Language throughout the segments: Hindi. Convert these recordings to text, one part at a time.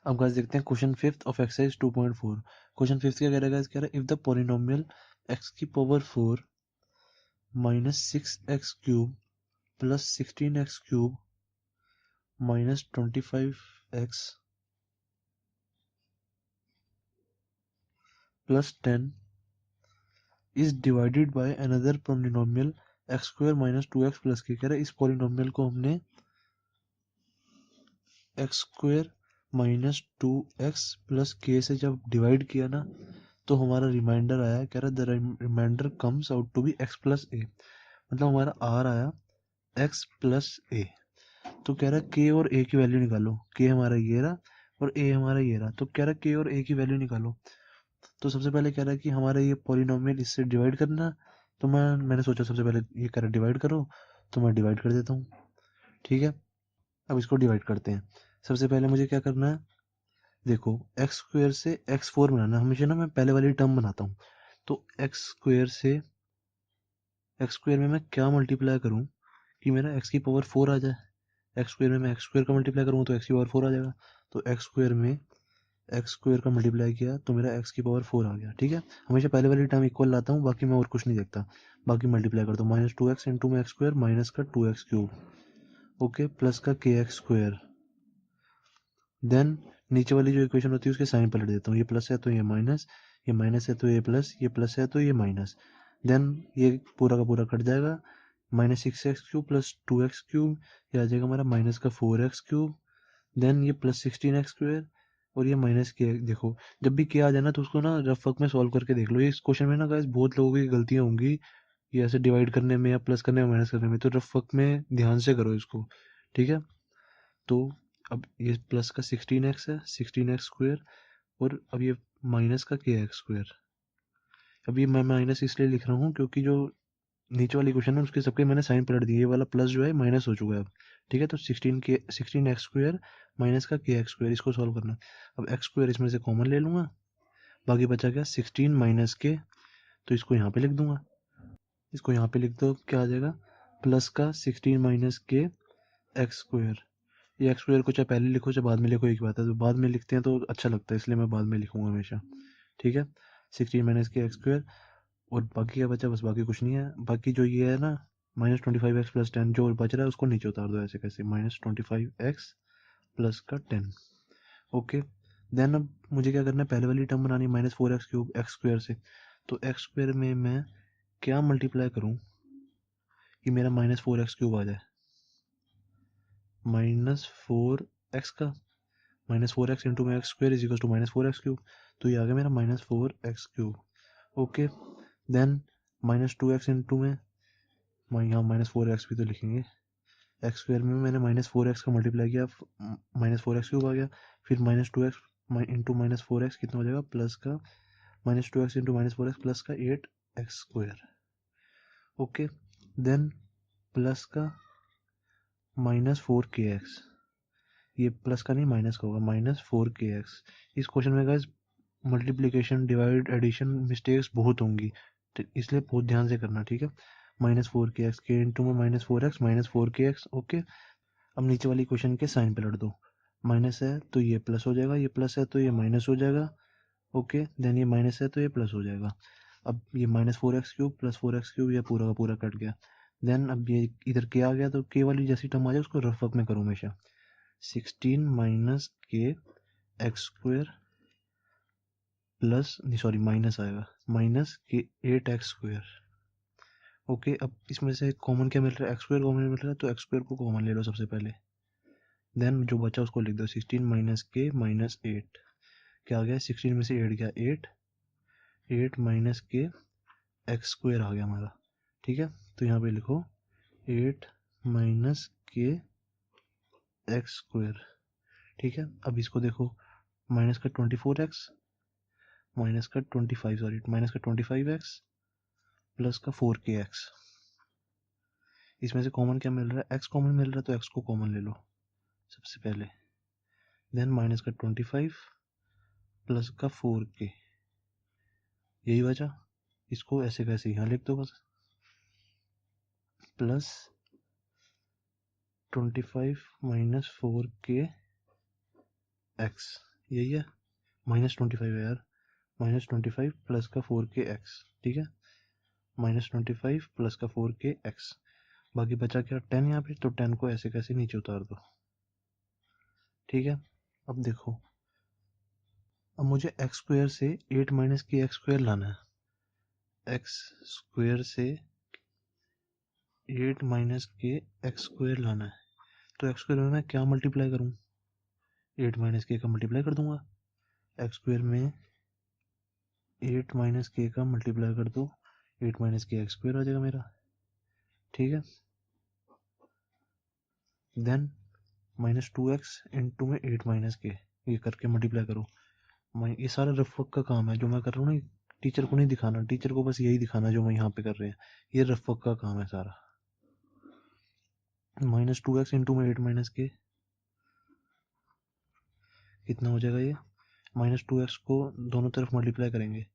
अब गाइस देखते हैं question fifth of exercise 2.4। Question fifth क्या कह रहा है गाइस, कह रहा है इफ द पॉलिनोमियल x की power 4 minus 6x cube plus 16x cube minus 25x plus 10 is divided by another polynomial x square minus 2x plus के। कह रहा है इस पॉलिनोमियल को हमने x square minus 2x plus के से जब डिवाइड किया ना, तो हमारा रिमाइंडर आया, कह रहा है the remainder comes out to be x plus A. मतलब हमारा आर आया x प्लस ए। तो कह रहा है k और a की वैल्यू निकालो। k हमारा ये रहा और a हमारा ये रहा। तो कह रहा है k और a की वैल्यू निकालो। तो सबसे पहले कह रहा है कि हमारा ये पॉलिनोमियल इससे डिवाइड करना। तो मैंने सोचा सबसे पहले ये कह रहा है डिवाइड करो, तो मैं डिवाइड कर देता हूँ। ठीक है, अब इसको डिवाइड करते हैं। सबसे पहले मुझे क्या करना है, देखो एक्स स्क्वायर से एक्स फोर बनाना। हमेशा ना मैं पहले वाली टर्म बनाता हूँ। तो एक्स स्क्वायर से एक्स स्क्वायर में मैं क्या मल्टीप्लाई करूँ कि मेरा एक्स की पावर 4 आ जाए। एक्स स्क्वायर में मैं एक्स स्क्वायर का मल्टीप्लाई करूँगा तो एक्स की पावर 4 आ जाएगा। तो एक्स स्क्वायर में एक्स स्क्वायर का मल्टीप्लाई किया तो मेरा एक्स की पावर 4 आ गया। ठीक है, हमेशा पहले वाली टर्म इक्वल लाता हूँ, बाकी मैं और कुछ नहीं देखता। बाकी मल्टीप्लाई करता हूँ, माइनस 2x इंटू में एक्स स्क्वायर माइनस का 2x क्यूब ओके प्लस का के एक्स स्क्वायर। देन नीचे वाली जो इक्वेशन होती है उसके साइन पलट देता हूँ। ये प्लस है तो ये माइनस, ये माइनस है तो ये प्लस, ये प्लस है तो ये माइनस। देन ये पूरा का पूरा कट जाएगा। Minus 6x cube plus 2x cube, ये आ जाएगा हमारा माइनस का 4x क्यूब। देन ये प्लस 16x स्क्वायर और ये माइनस के। देखो जब भी किया आ जाए ना तो उसको ना रफ वर्क में सॉल्व करके देख लो। ये इस क्वेश्चन में ना गाइस बहुत लोगों की गलतियां होंगी, ये ऐसे डिवाइड करने में या प्लस करने में माइनस करने में। तो रफ वर्क में ध्यान से करो इसको। ठीक है, तो अब ये प्लस का 16x है, 16x स्क्वायर, और अब ये माइनस का के एक्स स्क्वायर। अब ये मैं माइनस इसलिए लिख रहा हूँ क्योंकि जो नीचे वाली क्वेश्चन है उसके सबके मैंने साइन पलट दिए। ये वाला प्लस जो है माइनस हो चुका है अब। ठीक है, तो 16x स्क्वायर माइनस का के एक्स स्क्वायर, इसको सॉल्व करना। अब एक्स स्क्वायर इसमें से कॉमन ले लूंगा, बाकी बचा क्या 16 माइनस के, तो इसको यहाँ पे लिख दूंगा। इसको यहाँ पे लिख दो, क्या आ जाएगा प्लस का 16 माइनस के एक्स स्क्वायर। ये एक्स स्क्वायर को चाहे पहले लिखो चाहे बाद में लिखो, एक बात है। तो बाद में लिखते हैं तो अच्छा लगता है, इसलिए मैं बाद में लिखूंगा हमेशा। ठीक है, 16 माइनस के एक्स स्क्वायर, और बाकी क्या बचा, बस बाकी कुछ नहीं है। बाकी जो ये है ना माइनस 25x प्लस 10 जो बच रहा है उसको नीचे उतार दो ऐसे कैसे, माइनस 25x प्लस का 10। ओके, देन अब मुझे क्या करना है, पहले वाली टर्म बनानी, minus 4x cube x square से। तो एक्स स्क्वायर में मैं क्या मल्टीप्लाई करूं कि मेरा माइनस 4x क्यूब आ जाए। माइनस 4x का माइनस 4x इंटू में x square is equal to minus 4x cube. तो ये आ गया मेरा minus 4x cube. Okay, then minus 2x into में यहाँ माइनस 4x भी तो लिखेंगे। एक्स स्क्वायर में मैंने माइनस 4x का मल्टीप्लाई किया, माइनस 4x क्यूब आ गया। फिर minus 2x into minus 4x कितना हो जाएगा, प्लस का minus 2x into minus 4x plus का 8x square. Okay, then plus का माइनस 4kx, ये प्लस का नहीं माइनस का होगा, माइनस 4kx। इस क्वेश्चन में guys multiplication divide addition mistakes बहुत होंगी, तो इसलिए बहुत ध्यान से करना। ठीक है, माइनस 4kx के इंटू में minus 4x minus 4kx। Okay, अब नीचे वाली क्वेश्चन के साइन पलट दो। माइनस है तो ये प्लस हो जाएगा, ये प्लस है तो ये माइनस हो जाएगा। ओके, देन ये माइनस है तो ये प्लस हो जाएगा। अब ये minus 4x cube plus 4x cube, ये पूरा का पूरा कट गया। देन अब ये इधर के आ गया, तो के वाली जैसी टर्म आ जाए उसको रफ वर्क में करो हमेशा। 16 माइनस के एक्स स्क्वायर प्लस, नहीं सॉरी माइनस आएगा, माइनस के 8x स्क्वायर। ओके, अब इसमें से कॉमन क्या मिल रहा है, एक्स स्क्वायर कॉमन मिल रहा है, तो एक्स स्क्वायर को कॉमन ले लो सबसे पहले। देन जो बचा उसको लिख दो, 16 माइनस के माइनस 8, क्या आ गया 16 में से 8 गया 8, 8 माइनस के एक्स स्क्वायर आ गया हमारा। ठीक है, तो यहाँ पे लिखो 8 माइनस के एक्स स्क्वायर। ठीक है, अब इसको देखो, माइनस का 24x माइनस का 25, सॉरी माइनस का 25x प्लस का 4kx। इसमें से कॉमन क्या मिल रहा है, x कॉमन मिल रहा है, तो x को कॉमन ले लो सबसे पहले। देन माइनस का 25 प्लस का 4k, यही बचा। इसको ऐसे कैसे यहाँ लिख दो बस, प्लस 25 माइनस 4k x। यही है, -25 है यार, -25 प्लस का 4k(x), ठीक है, -25 प्लस का 4k(x), बाकी बचा क्या 10 यहाँ पे, तो 10 को ऐसे कैसे नीचे उतार दो, ठीक है। अब देखो, अब मुझे एक्स स्क्वायर से 8 माइनस के एक्स स्क्वायर लाना है, एक्स स्क्वायर से 8 माइनस के एक्स स्क्वायर लाना है, तो एक्स स्क्वायर में मैं क्या मल्टीप्लाई करूँ, 8 माइनस के का मल्टीप्लाई कर दूंगा, एक्स स्क्वायर में 8 माइनस के का मल्टीप्लाई कर दो, 8 माइनस के एक्स स्क्वायर आ जाएगा मेरा, ठीक है। देन -2x इंटू में 8 माइनस के, ये करके मल्टीप्लाई करो। ये सारा रफ वर्क का काम है जो मैं कर रहा हूँ ना, टीचर को नहीं दिखाना, टीचर को बस यही दिखाना जो मैं यहाँ पे कर रहे हैं, ये रफ वर्क का काम है सारा। -2x इंटू में 8 माइनस के कितना हो जाएगा, ये -2x को दोनों तरफ मल्टीप्लाई करेंगे,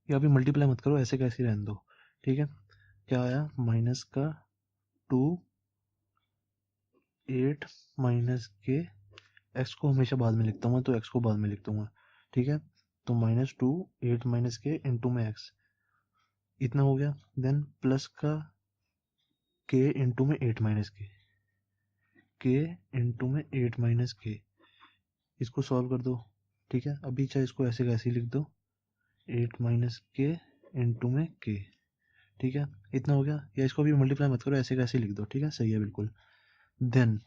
या अभी मल्टीप्लाई मत करो, ऐसे कैसे रहने दो, ठीक है। क्या आया, माइनस का 2 8 माइनस के, एक्स को हमेशा बाद में लिखता हूँ मैं, तो एक्स को बाद में लिख दूंगा, ठीक है। तो -2 8 माइनस के इंटू में एक्स, इतना हो गया। देन प्लस का के इंटू में 8 माइनस के इंटू में 8 माइनस के, इसको सॉल्व कर दो, ठीक है। अभी चाहे इसको ऐसे कैसे लिख दो, 8 माइनस के इंटू में के, ठीक है, इतना हो गया। या इसको भी मल्टीप्लाई मत करो, ऐसे कैसे लिख दो, ठीक है, सही है बिल्कुल। देन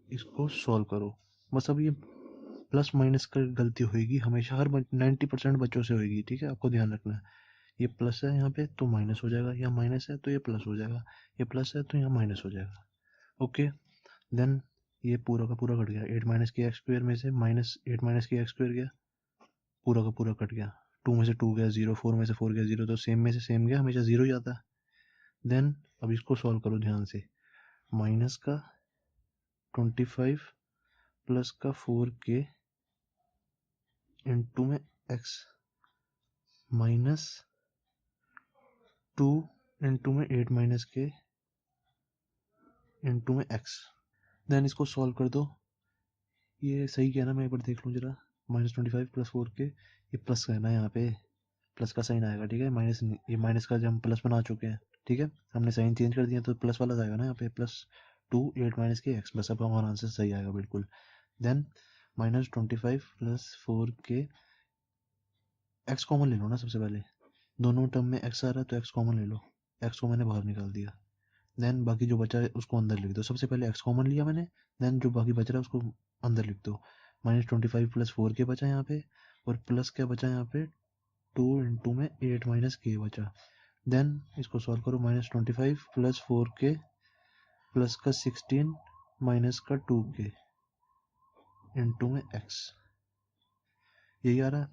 इसको सॉल्व करो, बस अब ये प्लस माइनस का गलती होगी हमेशा, हर 90% बच्चों से होगी, ठीक है, आपको ध्यान रखना है। ये प्लस है यहाँ पे तो माइनस हो जाएगा, यहाँ माइनस है तो ये प्लस हो जाएगा, ये प्लस है तो यहाँ माइनस हो जाएगा, ओके। देन ये पूरा का पूरा कट गया, 8 माइनस के एक्स स्क्वायर में से -8 माइनस के एक्स स्क्वायर गया, पूरा का पूरा कट गया, 2 में से 2 गया 0, 4 में से 4 गया 0, तो सेम में से सेम गया, हमेशा 0 ही आता है। देन अब इसको सॉल्व करो ध्यान से, माइनस का 25 प्लस का 4k इंटू में x -2 इंटू में 8 माइनस के इंटू में x। देन इसको सॉल्व कर दो, ये सही क्या है ना, मैं एक बार देख लूँ जरा, -25 प्लस 4k, ये प्लस का है ना, यहाँ पे प्लस का साइन आएगा, ठीक है, माइनस ये माइनस का जब हम प्लस बना चुके हैं, ठीक है, हमने साइन चेंज कर दिया तो प्लस वाला आएगा ना यहाँ पे, +2 8 माइनस के x, बस अब हमारा आंसर सही आएगा बिल्कुल। Then -25 plus 4k, x common ले लो ना सबसे पहले, दोनों टर्म में x आ रहा है तो x कॉमन ले लो, x को मैंने बाहर निकाल दिया। देन बाकी जो बचा है उसको अंदर लिख दो, सबसे पहले x कॉमन लिया मैंने, देन जो बाकी बच रहा है उसको अंदर लिख दो। -25 प्लस 4k बचा यहाँ पे, और प्लस क्या बचा यहाँ पे, 2 इंटू में 8 माइनस के बचा। देन इसको सॉल्व करो, -25 प्लस 4k प्लस का 16 माइनस का 2k इंटू में x, यही आ रहा है।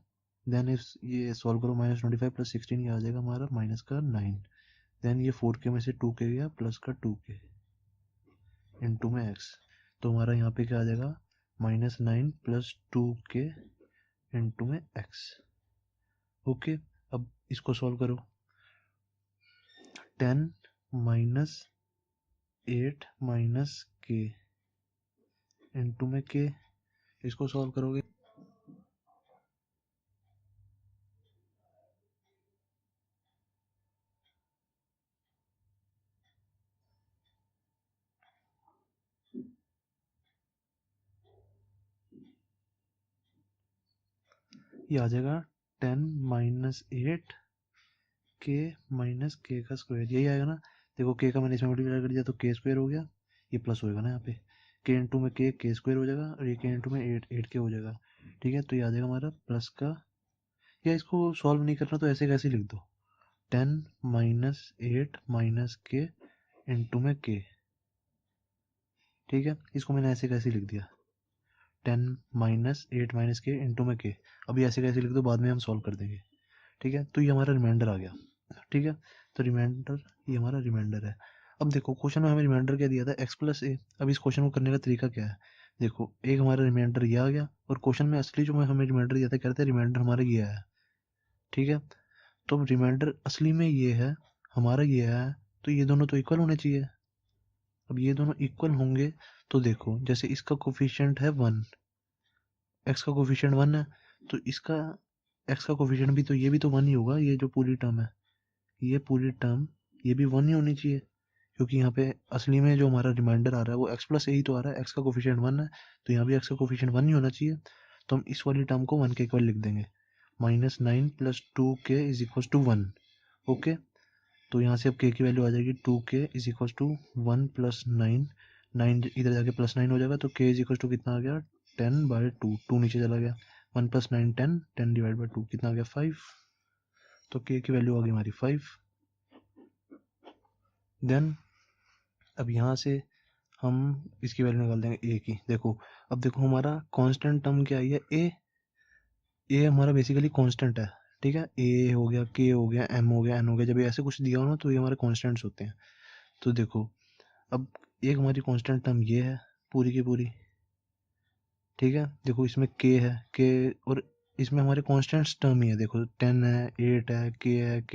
देन इस ये सॉल्व करो, -25 प्लस 16 ये आ जाएगा हमारा माइनस का 9। देन ये 4k में से 2k गया, प्लस का 2k इंटू में x, तो हमारा यहाँ पे क्या आ जाएगा, -9 प्लस 2k इंटू में x, ओके। अब इसको सॉल्व करो, 10 माइनस 8 माइनस k इंटू में k, इसको सॉल्व करोगे, ये आ जाएगा 10 माइनस 8 के माइनस के का स्क्वायर, यही आएगा ना। देखो के का मैंने इसमें मल्टीप्लाई कर दिया तो के स्क्वायर हो गया, ये प्लस होएगा ना यहाँ पे, के इंटू में के स्क्वायर हो जाएगा, और ये के इंटू में 8 के हो जाएगा, ठीक है। तो ये आ जाएगा हमारा प्लस का, या इसको सॉल्व नहीं करना तो ऐसे कैसे लिख दो, 10 माइनस 8 माइनस के इंटू में के, ठीक है, इसको मैंने ऐसे कैसे लिख दिया, 10 माइनस 8 माइनस के इंटू में के, अभी ऐसे कैसे लिख दो, बाद में हम सॉल्व कर देंगे, ठीक है। तो ये हमारा रिमाइंडर आ गया, ठीक है। तो रिमाइंडर, ये हमारा रिमाइंडर है। अब देखो क्वेश्चन में हमें रिमाइंडर क्या दिया था, x+a। अब इस क्वेश्चन को करने का तरीका क्या है, देखो एक हमारा रिमाइंडर ये आ गया, और क्वेश्चन में असली जो मैं हमें रिमाइंडर दिया था, कहते हैं रिमाइंडर हमारा ये है, ठीक है। तो रिमाइंडर असली में ये है, हमारा ये है, तो ये दोनों तो इक्वल होने चाहिए। अब ये दोनों इक्वल होंगे तो देखो, जैसे इसका कोफिशिएंट है 1, एक्स का कोफिशिएंट 1 है, तो इसका एक्स का कोफिशिएंट भी तो ये भी तो 1 ही होगा, ये जो पूरी टर्म है, ये पूरी टर्म ये भी 1 ही होनी चाहिए, क्योंकि यहाँ पे असली में जो हमारा रिमाइंडर आ रहा है वो एक्स प्लस ए ही तो आ रहा है, एक्स का कोफिशिएंट 1 है, तो यहाँ भी एक्स का कोफिशिएंट 1 ही होना चाहिए। तो हम इस वाली टर्म को 1 के इक्वल लिख देंगे, -9 + 2k = 1। ओके, तो यहाँ से अब k की वैल्यू आ जाएगी 2k = 1 + 9, 9 इधर जाके +9 हो जाएगा, तो k = कितना आ गया 10/2, 2 नीचे चला गया, 1 + 9 10, 10/2 कितना आ गया 5, तो k की वैल्यू आ गई हमारी 5। देन अब यहाँ से हम इसकी वैल्यू निकाल देंगे a की। देखो अब देखो हमारा कांस्टेंट टर्म क्या है, ए हमारा बेसिकली कांस्टेंट है, ठीक है, ए हो गया, के हो गया, एम हो गया, एन हो गया, जब ये ऐसे कुछ दिया हो ना तो ये हमारे कांस्टेंट्स होते हैं। तो देखो अब एक हमारी कांस्टेंट टर्म ये है पूरी की पूरी, ठीक है, देखो इसमें के है, के और इसमें हमारे कांस्टेंट्स टर्म ही है, देखो 10 है, 8 है, के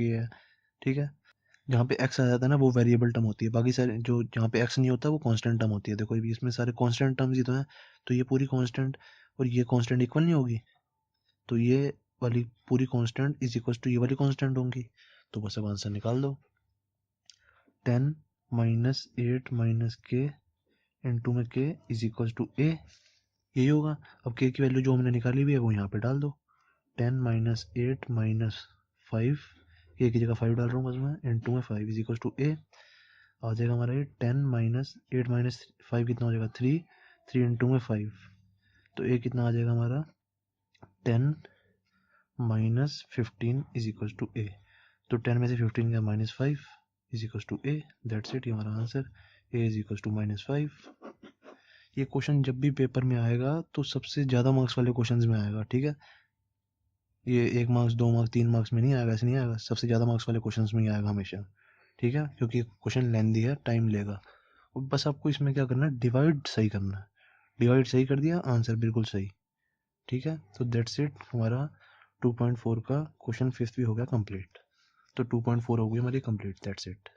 है, ठीक है। जहाँ पे एक्स आ जाता है ना वो वेरिएबल टर्म होती है, बाकी सारे जो जहाँ पे एक्स नहीं होता वो कांस्टेंट टर्म होती है। देखो ये इसमें सारे कांस्टेंट टर्म्स ही तो हैं, तो ये पूरी कांस्टेंट और ये कांस्टेंट इक्वल नहीं होगी, तो ये वाली पूरी कांस्टेंट इज इक्वल टू ये वाली कांस्टेंट होंगी, तो बस अब आंसर निकाल दो। 10 - 8 - k इंटू में k is equal to a, यही होगा। अब k की वैल्यू जो हमने निकाली हुई है वो यहाँ पे डाल दो, 10 - 8 - 5, k की जगह 5 डाल रहा हूँ बस मैं, इंटू में 5 इज इक्वल टू a, आ जाएगा हमारा ये 10 - 8 - 5 कितना हो जाएगा 3, 3 इंटू में 5, तो a कितना आ जाएगा हमारा 10 - 15 इज इक्वल टू a, तो 10 में से 15 गया -5 is equal to a, that's it, ये हमारा answer a is equal to -5। ये क्वेश्चन जब भी पेपर में आएगा तो सबसे ज़्यादा मार्क्स वाले क्वेश्चंस में आएगा, ठीक है, ये 1 मार्क्स 2 मार्क्स 3 मार्क्स में नहीं आएगा, ऐसे नहीं आएगा, सबसे ज़्यादा मार्क्स वाले क्वेश्चंस में ही आएगा हमेशा, ठीक है, क्योंकि क्वेश्चन लेंदी है, टाइम लेगा, और बस आपको इसमें क्या करना है, डिवाइड सही करना है, डिवाइड सही कर दिया आंसर बिल्कुल सही, ठीक है। तो दैट्स इट, हमारा 2.4 का क्वेश्चन 5th भी हो गया कंप्लीट, तो 2.4 हो गई हमारी कंप्लीट, दैट्स इट।